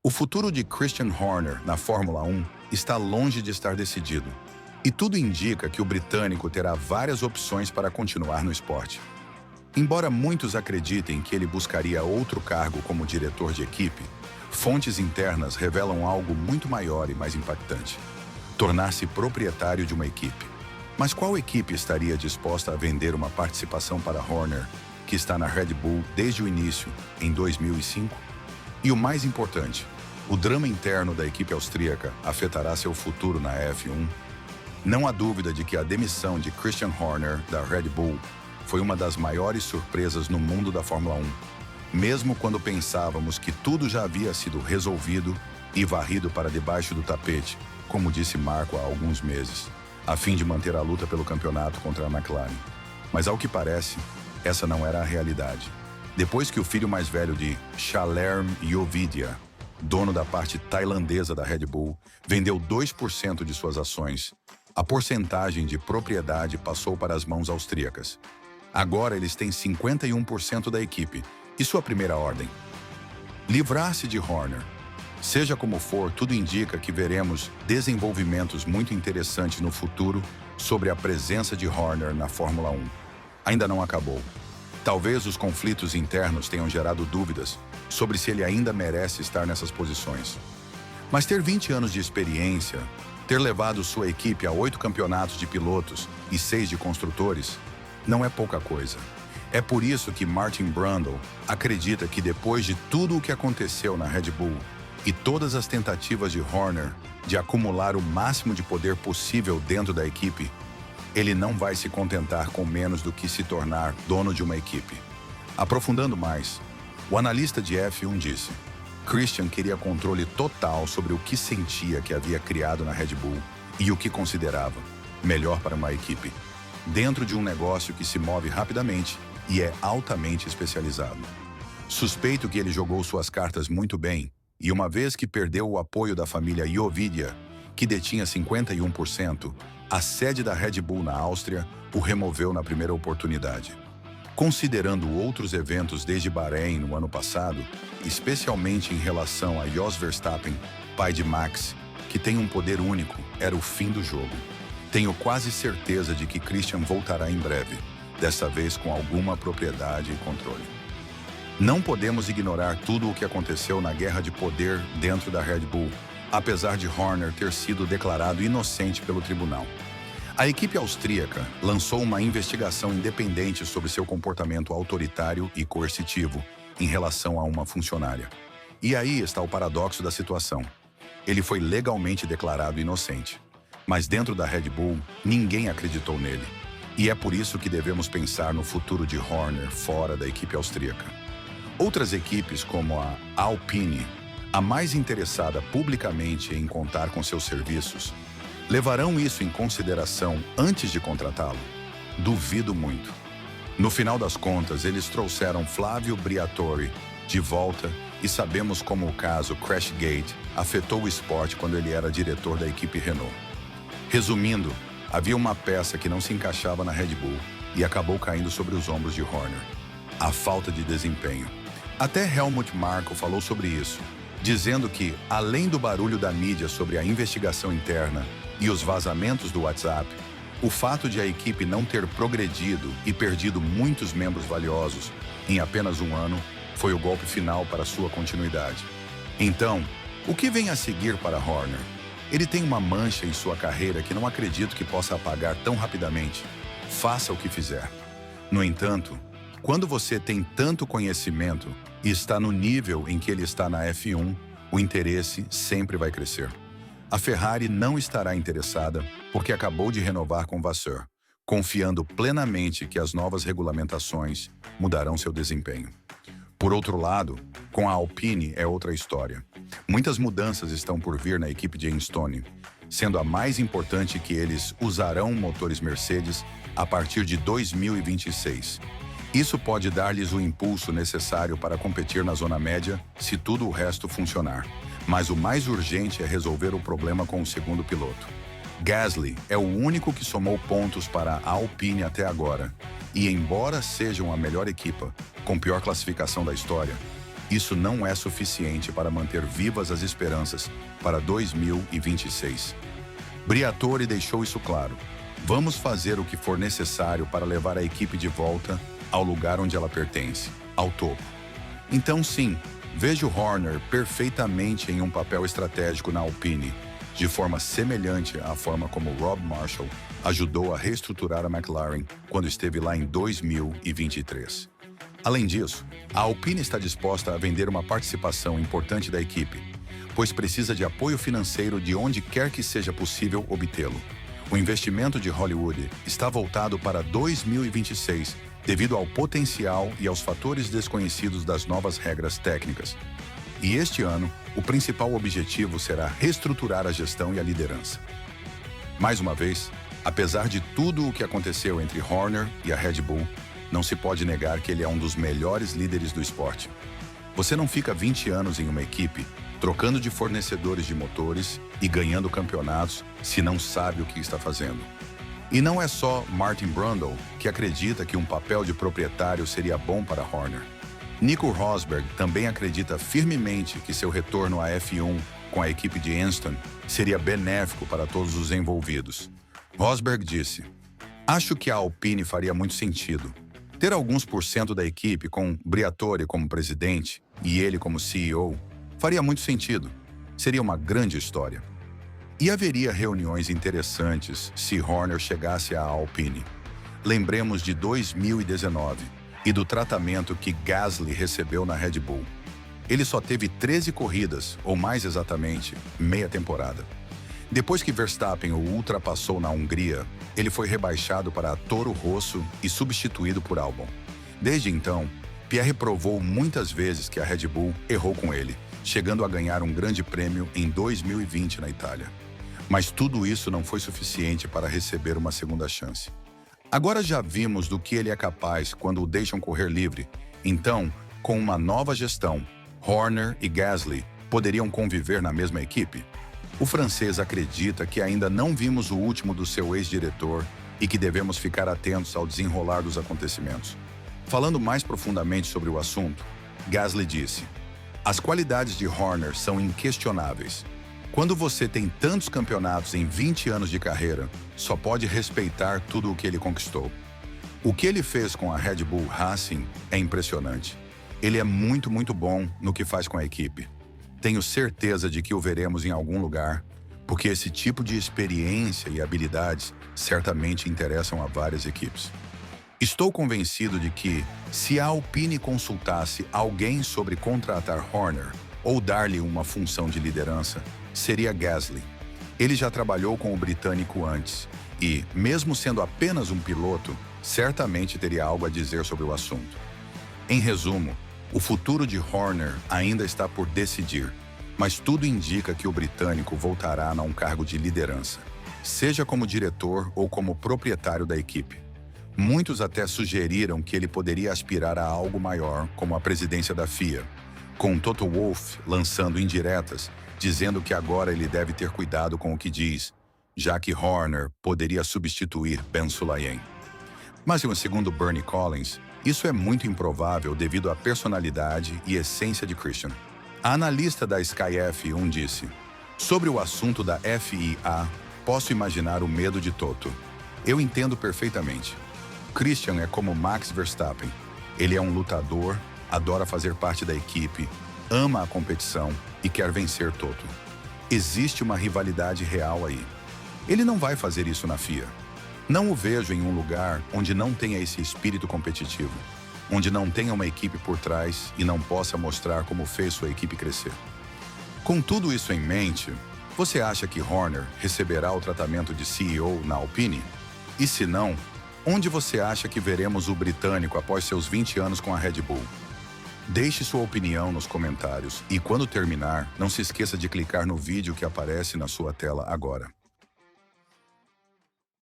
O futuro de Christian Horner na Fórmula 1 está longe de estar decidido. E tudo indica que o britânico terá várias opções para continuar no esporte. Embora muitos acreditem que ele buscaria outro cargo como diretor de equipe, fontes internas revelam algo muito maior e mais impactante: tornar-se proprietário de uma equipe. Mas qual equipe estaria disposta a vender uma participação para Horner, que está na Red Bull desde o início, em 2005? E o mais importante, o drama interno da equipe austríaca afetará seu futuro na F1? Não há dúvida de que a demissão de Christian Horner da Red Bull foi uma das maiores surpresas no mundo da Fórmula 1. Mesmo quando pensávamos que tudo já havia sido resolvido e varrido para debaixo do tapete, como disse Marko há alguns meses, a fim de manter a luta pelo campeonato contra a McLaren. Mas ao que parece, essa não era a realidade. Depois que o filho mais velho de Shalerm Yovidia, dono da parte tailandesa da Red Bull, vendeu 2% de suas ações, a porcentagem de propriedade passou para as mãos austríacas. Agora eles têm 51% da equipe, e sua primeira ordem: livrar-se de Horner. Seja como for, tudo indica que veremos desenvolvimentos muito interessantes no futuro sobre a presença de Horner na Fórmula 1. Ainda não acabou. Talvez os conflitos internos tenham gerado dúvidas sobre se ele ainda merece estar nessas posições. Mas ter 20 anos de experiência, ter levado sua equipe a 8 campeonatos de pilotos e 6 de construtores, não é pouca coisa. É por isso que Martin Brundle acredita que depois de tudo o que aconteceu na Red Bull e todas as tentativas de Horner de acumular o máximo de poder possível dentro da equipe, ele não vai se contentar com menos do que se tornar dono de uma equipe. Aprofundando mais, o analista de F1 disse: Christian queria controle total sobre o que sentia que havia criado na Red Bull e o que considerava melhor para uma equipe, dentro de um negócio que se move rapidamente e é altamente especializado. Suspeito que ele jogou suas cartas muito bem, e uma vez que perdeu o apoio da família Yovidia, que detinha 51%, a sede da Red Bull na Áustria o removeu na primeira oportunidade. Considerando outros eventos desde Bahrein no ano passado, especialmente em relação a Jos Verstappen, pai de Max, que tem um poder único, era o fim do jogo. Tenho quase certeza de que Christian voltará em breve, dessa vez com alguma propriedade e controle. Não podemos ignorar tudo o que aconteceu na guerra de poder dentro da Red Bull, apesar de Horner ter sido declarado inocente pelo tribunal. A equipe austríaca lançou uma investigação independente sobre seu comportamento autoritário e coercitivo em relação a uma funcionária. E aí está o paradoxo da situação. Ele foi legalmente declarado inocente, mas dentro da Red Bull, ninguém acreditou nele. E é por isso que devemos pensar no futuro de Horner fora da equipe austríaca. Outras equipes, como a Alpine, a mais interessada publicamente em contar com seus serviços, levarão isso em consideração antes de contratá-lo? Duvido muito. No final das contas, eles trouxeram Flávio Briatore de volta e sabemos como o caso Crashgate afetou o esporte quando ele era diretor da equipe Renault. Resumindo, havia uma peça que não se encaixava na Red Bull e acabou caindo sobre os ombros de Horner: a falta de desempenho. Até Helmut Marko falou sobre isso, dizendo que, além do barulho da mídia sobre a investigação interna e os vazamentos do WhatsApp, o fato de a equipe não ter progredido e perdido muitos membros valiosos em apenas um ano foi o golpe final para sua continuidade. Então, o que vem a seguir para Horner? Ele tem uma mancha em sua carreira que não acredito que possa apagar tão rapidamente, faça o que fizer. No entanto, quando você tem tanto conhecimento e está no nível em que ele está na F1, o interesse sempre vai crescer. A Ferrari não estará interessada porque acabou de renovar com Vasseur, confiando plenamente que as novas regulamentações mudarão seu desempenho. Por outro lado, com a Alpine é outra história. Muitas mudanças estão por vir na equipe de Enstone, sendo a mais importante que eles usarão motores Mercedes a partir de 2026. Isso pode dar-lhes o impulso necessário para competir na zona média se tudo o resto funcionar. Mas o mais urgente é resolver o problema com o segundo piloto. Gasly é o único que somou pontos para a Alpine até agora, e embora sejam a melhor equipa, com pior classificação da história, isso não é suficiente para manter vivas as esperanças para 2026. Briatore deixou isso claro. Vamos fazer o que for necessário para levar a equipe de volta ao lugar onde ela pertence, ao topo. Então sim, vejo Horner perfeitamente em um papel estratégico na Alpine, de forma semelhante à forma como Rob Marshall ajudou a reestruturar a McLaren quando esteve lá em 2023. Além disso, a Alpine está disposta a vender uma participação importante da equipe, pois precisa de apoio financeiro de onde quer que seja possível obtê-lo. O investimento de Hollywood está voltado para 2026, devido ao potencial e aos fatores desconhecidos das novas regras técnicas. E este ano, o principal objetivo será reestruturar a gestão e a liderança. Mais uma vez, apesar de tudo o que aconteceu entre Horner e a Red Bull, não se pode negar que ele é um dos melhores líderes do esporte. Você não fica 20 anos em uma equipe, trocando de fornecedores de motores e ganhando campeonatos se não sabe o que está fazendo. E não é só Martin Brundle que acredita que um papel de proprietário seria bom para Horner. Nico Rosberg também acredita firmemente que seu retorno à F1 com a equipe de Anston seria benéfico para todos os envolvidos. Rosberg disse: "Acho que a Alpine faria muito sentido. Ter alguns % da equipe com Briatore como presidente e ele como CEO faria muito sentido. Seria uma grande história." E haveria reuniões interessantes se Horner chegasse à Alpine. Lembremos de 2019 e do tratamento que Gasly recebeu na Red Bull. Ele só teve 13 corridas, ou mais exatamente, meia temporada. Depois que Verstappen o ultrapassou na Hungria, ele foi rebaixado para Toro Rosso e substituído por Albon. Desde então, Pierre provou muitas vezes que a Red Bull errou com ele, chegando a ganhar um grande prêmio em 2020 na Itália. Mas tudo isso não foi suficiente para receber uma segunda chance. Agora já vimos do que ele é capaz quando o deixam correr livre. Então, com uma nova gestão, Horner e Gasly poderiam conviver na mesma equipe? O francês acredita que ainda não vimos o último do seu ex-diretor e que devemos ficar atentos ao desenrolar dos acontecimentos. Falando mais profundamente sobre o assunto, Gasly disse: "As qualidades de Horner são inquestionáveis. Quando você tem tantos campeonatos em 20 anos de carreira, só pode respeitar tudo o que ele conquistou. O que ele fez com a Red Bull Racing é impressionante. Ele é muito bom no que faz com a equipe. Tenho certeza de que o veremos em algum lugar, porque esse tipo de experiência e habilidades certamente interessam a várias equipes. Estou convencido de que, se a Alpine consultasse alguém sobre contratar Horner ou dar-lhe uma função de liderança, seria Gasly. Ele já trabalhou com o britânico antes e, mesmo sendo apenas um piloto, certamente teria algo a dizer sobre o assunto. Em resumo, o futuro de Horner ainda está por decidir, mas tudo indica que o britânico voltará a um cargo de liderança, seja como diretor ou como proprietário da equipe. Muitos até sugeriram que ele poderia aspirar a algo maior, como a presidência da FIA, com Toto Wolff lançando indiretas, dizendo que agora ele deve ter cuidado com o que diz, já que Horner poderia substituir Ben Sulayem. Mas, segundo Bernie Collins, isso é muito improvável devido à personalidade e essência de Christian. A analista da Sky F1 disse: "Sobre o assunto da FIA, posso imaginar o medo de Toto. Eu entendo perfeitamente. Christian é como Max Verstappen. Ele é um lutador, adora fazer parte da equipe, ama a competição e quer vencer Toto. Existe uma rivalidade real aí. Ele não vai fazer isso na FIA. Não o vejo em um lugar onde não tenha esse espírito competitivo, onde não tenha uma equipe por trás e não possa mostrar como fez sua equipe crescer. Com tudo isso em mente, você acha que Horner receberá o tratamento de CEO na Alpine? E se não, onde você acha que veremos o britânico após seus 20 anos com a Red Bull? Deixe sua opinião nos comentários e, quando terminar, não se esqueça de clicar no vídeo que aparece na sua tela agora.